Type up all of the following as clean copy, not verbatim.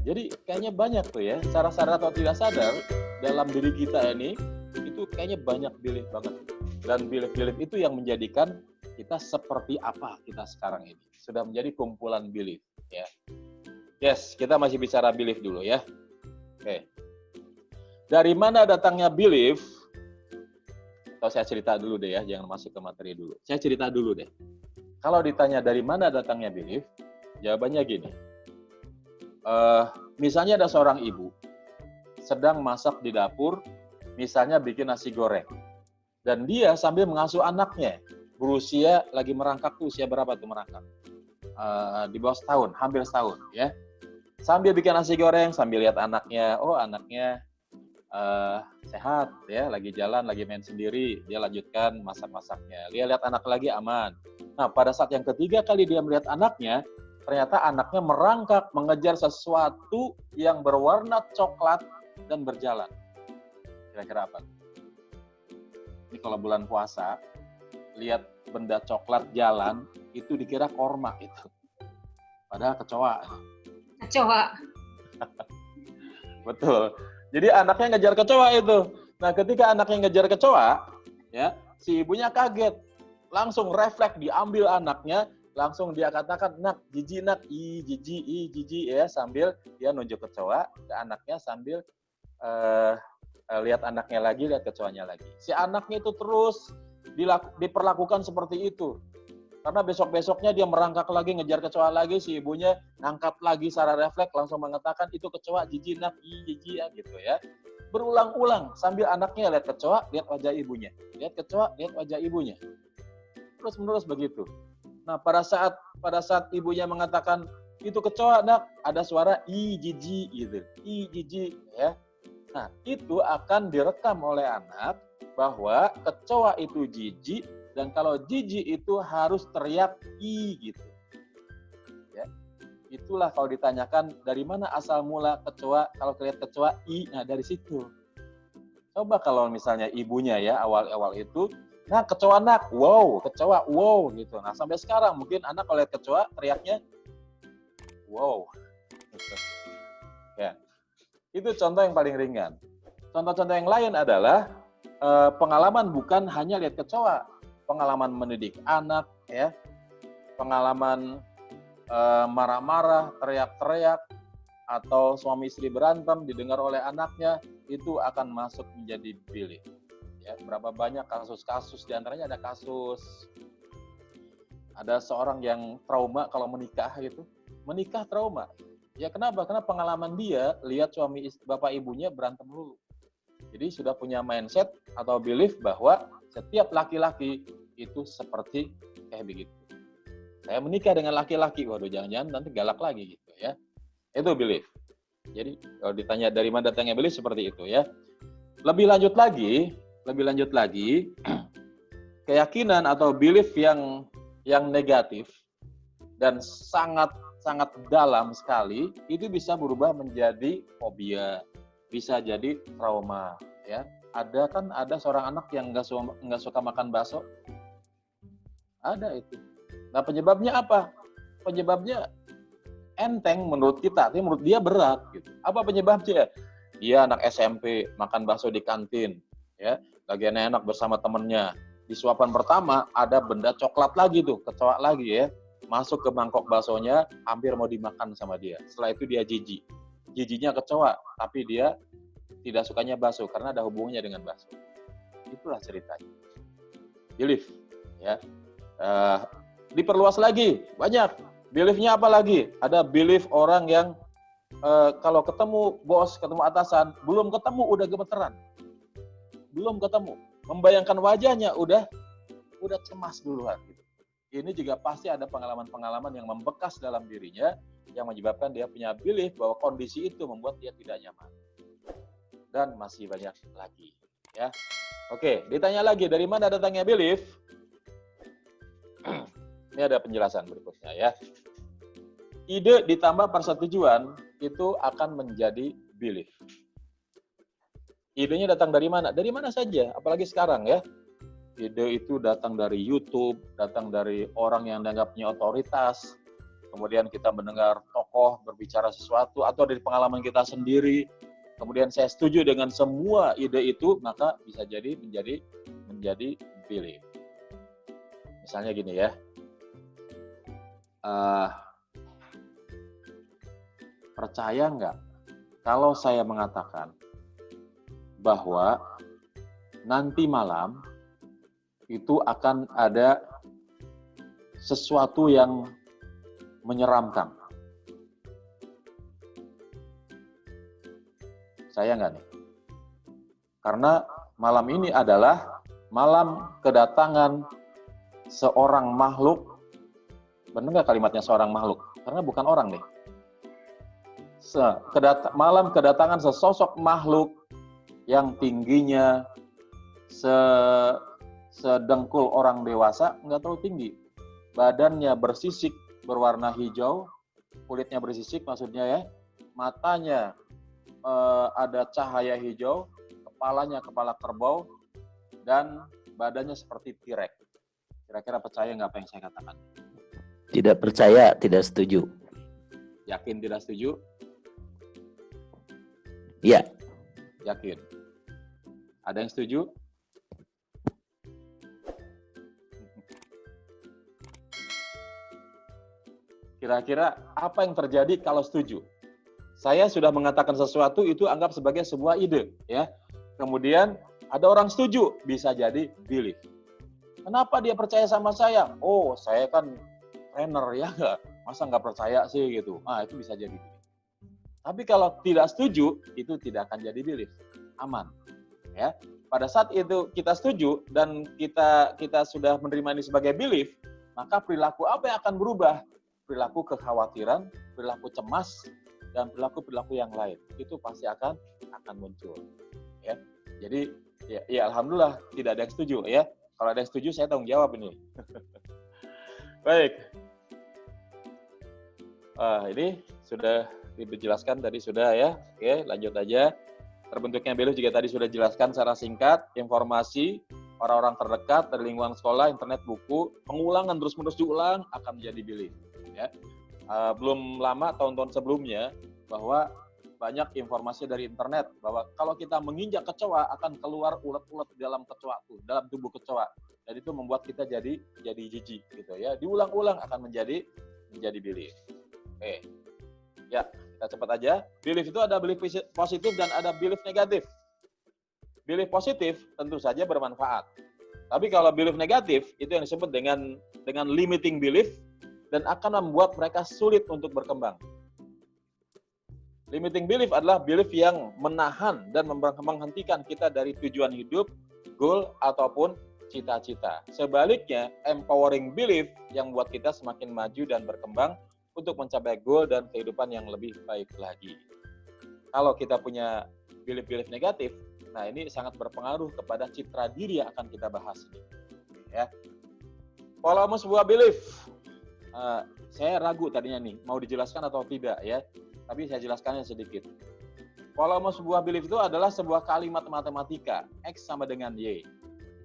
Jadi kayaknya banyak tuh ya, secara sadar atau tidak sadar dalam diri kita ini itu kayaknya banyak belief banget. Dan belief-belief itu yang menjadikan kita seperti apa kita sekarang ini. Sudah menjadi kumpulan belief ya. Yes, kita masih bicara belief dulu ya. Oke. Dari mana datangnya belief? Atau saya cerita dulu deh ya, jangan masuk ke materi dulu. Saya cerita dulu deh. Kalau ditanya dari mana datangnya belief, jawabannya gini. Misalnya ada seorang ibu sedang masak di dapur, misalnya bikin nasi goreng. Dan dia sambil mengasuh anaknya, berusia lagi merangkak tuh, usia berapa tuh merangkak? Di bawah setahun, hampir setahun ya. Sambil bikin nasi goreng, sambil lihat anaknya, oh anaknya sehat ya, lagi jalan, lagi main sendiri, dia lanjutkan masak-masaknya. Dia lihat anak lagi aman. Nah, pada saat yang ketiga kali dia melihat anaknya, ternyata anaknya merangkak mengejar sesuatu yang berwarna coklat dan berjalan. Kira-kira apa? Ini kalau bulan puasa, lihat benda coklat jalan, itu dikira korma itu. Padahal kecoa. Kecoa. Betul. Jadi anaknya ngejar kecoa itu. Nah, ketika anaknya ngejar kecoa, ya, si ibunya kaget. Langsung refleks diambil anaknya, langsung dia katakan, "Nak, jijik nak, jijik ya," sambil dia nunjuk kecoa ke anaknya sambil lihat anaknya lagi, lihat kecoanya lagi. Si anaknya itu terus diperlakukan seperti itu. Karena besok-besoknya dia merangkak lagi, ngejar kecoa lagi, si ibunya ngangkat lagi secara refleks, langsung mengatakan, "Itu kecoa, jijik nak, jijik ya," gitu ya. Berulang-ulang, sambil anaknya lihat kecoa, lihat wajah ibunya. Lihat kecoa, lihat wajah ibunya. Terus-menerus begitu. Nah, pada saat ibunya mengatakan, "Itu kecoa nak," ada suara, jijik gitu. Jijik ya. Nah, itu akan direkam oleh anak bahwa kecoa itu jijik, dan kalau jijik itu harus teriak gitu. Ya. Itulah kalau ditanyakan dari mana asal mula kecoa, kalau lihat kecoa nah dari situ. Coba kalau misalnya ibunya ya awal-awal itu, "Nah, kecoa nak, wow, kecoa, wow," gitu. Nah, sampai sekarang mungkin anak kalau lihat kecoa teriaknya wow. Gitu. Ya. Itu contoh yang paling ringan. Contoh-contoh yang lain adalah pengalaman bukan hanya lihat kecoa, pengalaman mendidik anak, ya, pengalaman marah-marah, teriak-teriak, atau suami istri berantem didengar oleh anaknya, itu akan masuk menjadi belief. Ya, berapa banyak kasus-kasus, diantaranya ada kasus ada seorang yang trauma kalau menikah gitu, menikah trauma. Ya kenapa? Karena pengalaman dia lihat bapak ibunya berantem dulu. Jadi sudah punya mindset atau belief bahwa setiap laki-laki itu seperti kayak begitu. Saya menikah dengan laki-laki, waduh jangan-jangan nanti galak lagi gitu ya. Itu belief. Jadi kalau ditanya dari mana datangnya belief seperti itu ya. Lebih lanjut lagi, keyakinan atau belief yang negatif dan sangat dalam sekali itu bisa berubah menjadi fobia, bisa jadi trauma ya. Ada seorang anak yang nggak suka makan bakso. Ada itu. Nah, penyebabnya apa? Penyebabnya enteng menurut kita, tapi menurut dia berat gitu. Apa penyebabnya? Dia anak SMP, makan bakso di kantin, ya, lagi enak bersama temennya. Di suapan pertama ada benda coklat lagi tuh, kecoa lagi ya, masuk ke mangkok baksonya, hampir mau dimakan sama dia. Setelah itu dia jijik. Jijiknya kecoa, tapi dia tidak sukanya bakso karena ada hubungannya dengan bakso. Itulah ceritanya. Belief, ya. Diperluas lagi, banyak. Beliefnya apa lagi? Ada belief orang yang kalau ketemu bos, ketemu atasan, belum ketemu udah gemeteran. Belum ketemu. Membayangkan wajahnya udah cemas duluan. Gitu. Ini juga pasti ada pengalaman-pengalaman yang membekas dalam dirinya yang menyebabkan dia punya belief bahwa kondisi itu membuat dia tidak nyaman. Dan masih banyak lagi. Ya. Oke, ditanya lagi dari mana datangnya belief? Ini ada penjelasan berikutnya ya. Ide ditambah persetujuan itu akan menjadi belief. Idenya datang dari mana? Dari mana saja, apalagi sekarang ya. Ide itu datang dari YouTube, datang dari orang yang dianggap punya otoritas, kemudian kita mendengar tokoh berbicara sesuatu, atau dari pengalaman kita sendiri, kemudian saya setuju dengan semua ide itu, maka bisa jadi menjadi belief. Misalnya gini ya, percaya nggak kalau saya mengatakan bahwa nanti malam itu akan ada sesuatu yang menyeramkan? Saya nggak nih? Karena malam ini adalah malam kedatangan seorang makhluk. Benar nggak kalimatnya seorang makhluk? Karena bukan orang nih. Malam kedatangan sesosok makhluk yang tingginya sedengkul orang dewasa, nggak terlalu tinggi. Badannya bersisik berwarna hijau, kulitnya bersisik maksudnya ya, matanya ada cahaya hijau, kepalanya kepala kerbau, dan badannya seperti T-Rex. Kira-kira percaya nggak apa yang saya katakan? Tidak percaya, tidak setuju. Yakin tidak setuju? Ya. Yakin. Ada yang setuju? Kira-kira apa yang terjadi kalau setuju? Saya sudah mengatakan sesuatu itu anggap sebagai sebuah ide, ya. Kemudian ada orang setuju, bisa jadi belief. Kenapa dia percaya sama saya? Oh, saya kan trainer ya, masa nggak percaya sih gitu. Ah, itu bisa jadi belief. Tapi kalau tidak setuju, itu tidak akan jadi belief. Aman, ya. Pada saat itu kita setuju dan kita sudah menerima ini sebagai belief, maka perilaku apa yang akan berubah? Perilaku kekhawatiran, perilaku cemas, dan perilaku yang lain. Itu pasti akan muncul. Ya. Jadi ya alhamdulillah tidak ada yang setuju ya. Kalau ada yang setuju saya tanggung jawab ini. Baik. Ini sudah dijelaskan tadi sudah ya. Oke, lanjut aja. Terbentuknya belief juga tadi sudah dijelaskan secara singkat, informasi orang-orang terdekat dari lingkungan sekolah, internet, buku, pengulangan terus-menerus diulang akan menjadi belief. Ya. Belum lama tahun-tahun sebelumnya bahwa banyak informasi dari internet bahwa kalau kita menginjak kecoa akan keluar ulat-ulat dalam kecoa itu, dalam tubuh kecoa, dan itu membuat kita jadi jijik gitu ya. Diulang-ulang akan menjadi belief. Oke. Ya, kita cepat aja. Belief itu ada belief positif dan ada belief negatif. Belief positif tentu saja bermanfaat. Tapi kalau belief negatif itu yang disebut dengan limiting belief dan akan membuat mereka sulit untuk berkembang. Limiting belief adalah belief yang menahan dan menghentikan kita dari tujuan hidup, goal, ataupun cita-cita. Sebaliknya, empowering belief yang buat kita semakin maju dan berkembang untuk mencapai goal dan kehidupan yang lebih baik lagi. Kalau kita punya belief-belief negatif, nah ini sangat berpengaruh kepada citra diri yang akan kita bahas ini. Ya. Kalau sebuah belief, saya ragu tadinya nih, mau dijelaskan atau tidak ya. Tapi saya jelaskannya sedikit. Pola sebuah belief itu adalah sebuah kalimat matematika. X sama dengan Y.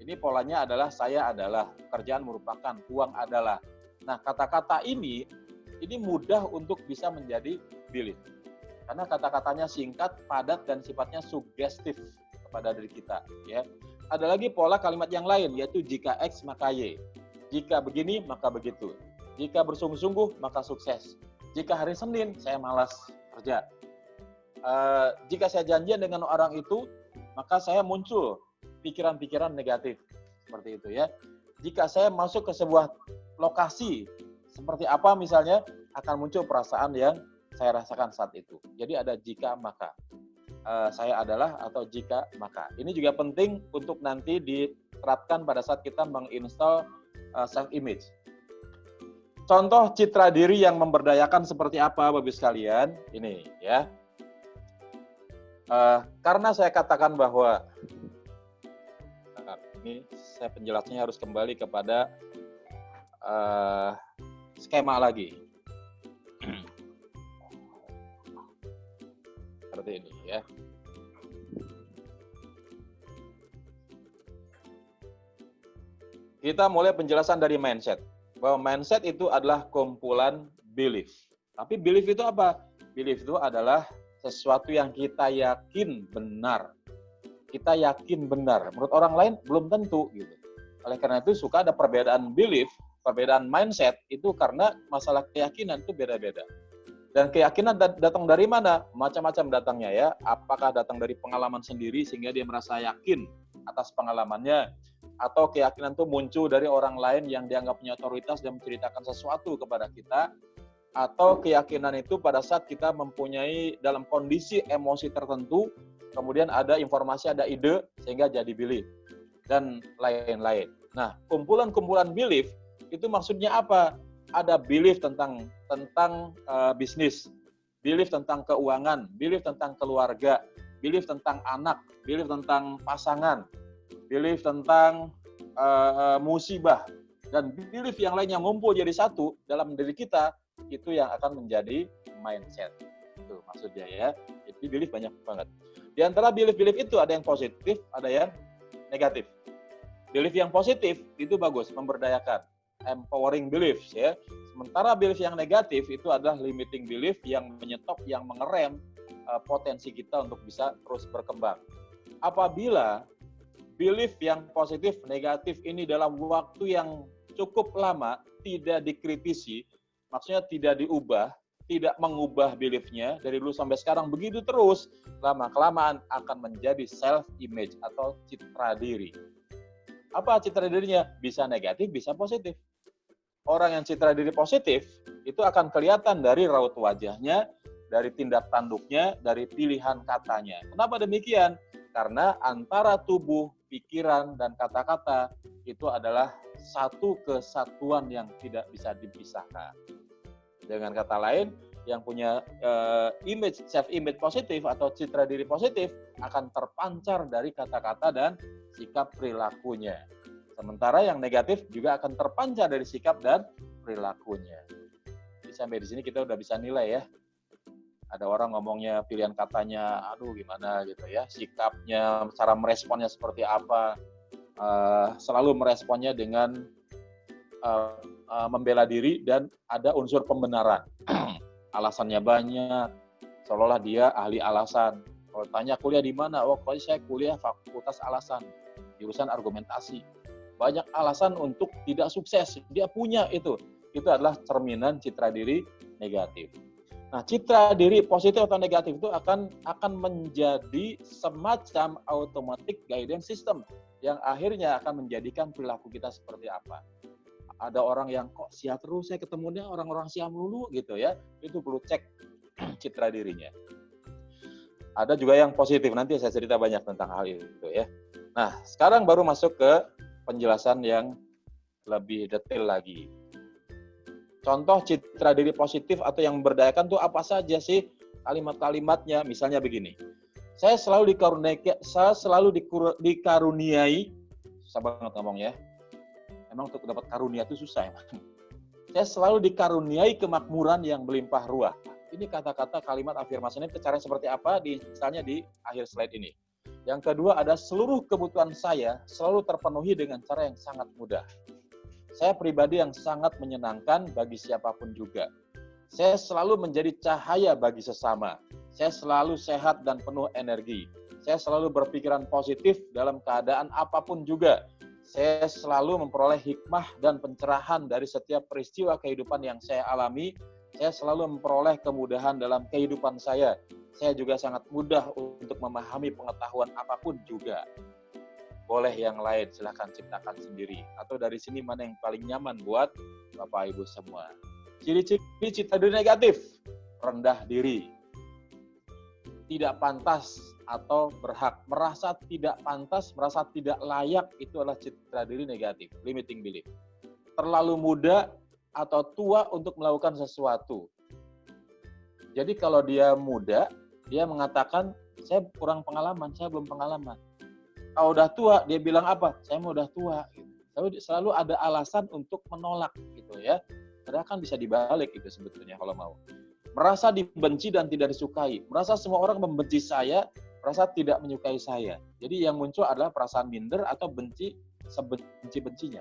Ini polanya adalah saya adalah, pekerjaan merupakan, uang adalah. Nah, kata-kata ini mudah untuk bisa menjadi belief. Karena kata-katanya singkat, padat, dan sifatnya sugestif kepada diri kita. Ya. Ada lagi pola kalimat yang lain, yaitu jika X maka Y. Jika begini, maka begitu. Jika bersungguh-sungguh, maka sukses. Jika hari Senin, saya malas kerja. Jika saya janjian dengan orang itu, maka saya muncul pikiran-pikiran negatif. Seperti itu ya. Jika saya masuk ke sebuah lokasi, seperti apa misalnya, akan muncul perasaan yang saya rasakan saat itu. Jadi ada jika maka. Saya adalah atau jika maka. Ini juga penting untuk nanti diterapkan pada saat kita menginstal self-image. Contoh citra diri yang memberdayakan seperti apa, Bapak sekalian? Ini ya. Karena saya katakan bahwa ini saya penjelasannya harus kembali kepada skema lagi. Seperti ini ya. Kita mulai penjelasan dari mindset. Bahwa mindset itu adalah kumpulan belief. Tapi belief itu apa? Belief itu adalah sesuatu yang kita yakin benar. Kita yakin benar. Menurut orang lain belum tentu gitu. Oleh karena itu suka ada perbedaan belief, perbedaan mindset itu karena masalah keyakinan itu beda-beda. Dan keyakinan datang dari mana? Macam-macam datangnya ya. Apakah datang dari pengalaman sendiri sehingga dia merasa yakin atas pengalamannya, atau keyakinan itu muncul dari orang lain yang dianggap punya otoritas dan menceritakan sesuatu kepada kita, atau keyakinan itu pada saat kita mempunyai dalam kondisi emosi tertentu, kemudian ada informasi, ada ide sehingga jadi belief dan lain-lain. Nah, kumpulan-kumpulan belief itu maksudnya apa? Ada belief tentang bisnis, belief tentang keuangan, belief tentang keluarga, belief tentang anak, belief tentang pasangan, belief tentang musibah, dan belief yang lainnya ngumpul jadi satu dalam diri kita, itu yang akan menjadi mindset. Itu maksudnya ya. Jadi belief banyak banget. Di antara belief-belief itu ada yang positif, ada yang negatif. Belief yang positif itu bagus, memberdayakan, empowering beliefs ya. Sementara belief yang negatif itu adalah limiting belief yang menyetop, yang mengerem potensi kita untuk bisa terus berkembang. Apabila belief yang positif negatif ini dalam waktu yang cukup lama tidak dikritisi, maksudnya tidak diubah, tidak mengubah beliefnya dari dulu sampai sekarang begitu terus, lama-kelamaan akan menjadi self-image atau citra diri. Apa citra dirinya? Bisa negatif, bisa positif. Orang yang citra diri positif itu akan kelihatan dari raut wajahnya, dari tindak tanduknya, dari pilihan katanya. Kenapa demikian? Karena antara tubuh, pikiran, dan kata-kata itu adalah satu kesatuan yang tidak bisa dipisahkan. Dengan kata lain, yang punya image, self-image positif atau citra diri positif akan terpancar dari kata-kata dan sikap perilakunya. Sementara yang negatif juga akan terpancar dari sikap dan perilakunya. Jadi sampai di sini kita udah bisa nilai ya. Ada orang ngomongnya pilihan katanya, aduh gimana gitu ya, sikapnya, cara meresponnya seperti apa, selalu meresponnya dengan membela diri dan ada unsur pembenaran. Alasannya banyak, seolah-olah dia ahli alasan. Kalau tanya kuliah di mana, oh kalau saya kuliah fakultas alasan, jurusan argumentasi. Banyak alasan untuk tidak sukses, dia punya itu. Itu adalah cerminan citra diri negatif. Nah, citra diri positif atau negatif itu akan menjadi semacam automatic guidance system yang akhirnya akan menjadikan perilaku kita seperti apa. Ada orang yang kok sia terus, saya ketemunya orang-orang sia melulu gitu ya, itu perlu cek citra dirinya. Ada juga yang positif, nanti saya cerita banyak tentang hal itu ya. Nah, sekarang baru masuk ke penjelasan yang lebih detail lagi. Contoh citra diri positif atau yang memberdayakan itu apa saja sih kalimat-kalimatnya? Misalnya begini, saya selalu dikaruniai, susah banget ngomong ya. Emang untuk dapat karunia itu susah ya. Saya selalu dikaruniai kemakmuran yang melimpah ruah. Ini kata-kata kalimat afirmasi ini caranya seperti apa? Misalnya di akhir slide ini. Yang kedua ada seluruh kebutuhan saya selalu terpenuhi dengan cara yang sangat mudah. Saya pribadi yang sangat menyenangkan bagi siapapun juga. Saya selalu menjadi cahaya bagi sesama. Saya selalu sehat dan penuh energi. Saya selalu berpikiran positif dalam keadaan apapun juga. Saya selalu memperoleh hikmah dan pencerahan dari setiap peristiwa kehidupan yang saya alami. Saya selalu memperoleh kemudahan dalam kehidupan saya. Saya juga sangat mudah untuk memahami pengetahuan apapun juga. Boleh yang lain, silahkan ciptakan sendiri. Atau dari sini mana yang paling nyaman buat Bapak Ibu semua. Ciri-ciri citra diri negatif, rendah diri, tidak pantas atau berhak, merasa tidak pantas, merasa tidak layak, itu adalah citra diri negatif, limiting belief. Terlalu muda atau tua untuk melakukan sesuatu. Jadi kalau dia muda, dia mengatakan, saya kurang pengalaman, saya belum pengalaman. Kalau udah tua, dia bilang apa? Saya mau udah tua. Selalu ada alasan untuk menolak gitu ya. Padahal kan bisa dibalik itu sebetulnya kalau mau. Merasa dibenci dan tidak disukai. Merasa semua orang membenci saya, merasa tidak menyukai saya. Jadi yang muncul adalah perasaan minder atau benci sebenci-bencinya.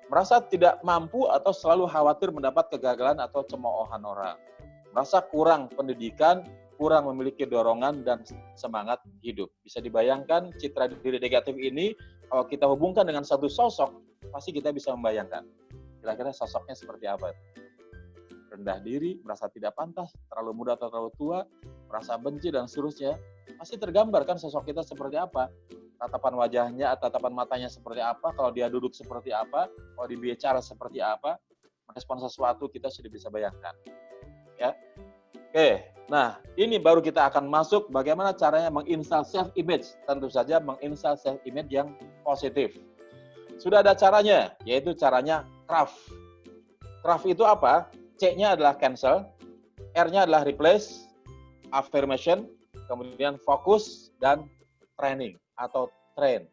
merasa tidak mampu atau selalu khawatir mendapat kegagalan atau cemoohan orang, merasa kurang pendidikan, kurang memiliki dorongan dan semangat hidup. Bisa dibayangkan citra diri negatif ini kalau kita hubungkan dengan satu sosok, pasti kita bisa membayangkan kira-kira sosoknya seperti apa. Rendah diri, merasa tidak pantas, terlalu muda atau terlalu tua, merasa benci dan seterusnya. Pasti tergambar kan sosok kita seperti apa. Tatapan wajahnya, tatapan matanya seperti apa, kalau dia duduk seperti apa, kalau dia bicara seperti apa, merespon sesuatu kita sudah bisa bayangkan. Ya. Oke, nah ini baru kita akan masuk bagaimana caranya menginstal self-image. Tentu saja menginstal self-image yang positif. Sudah ada caranya, yaitu caranya CRAFT. CRAFT itu apa? C-nya adalah cancel, R-nya adalah replace, affirmation, kemudian fokus, dan training atau train.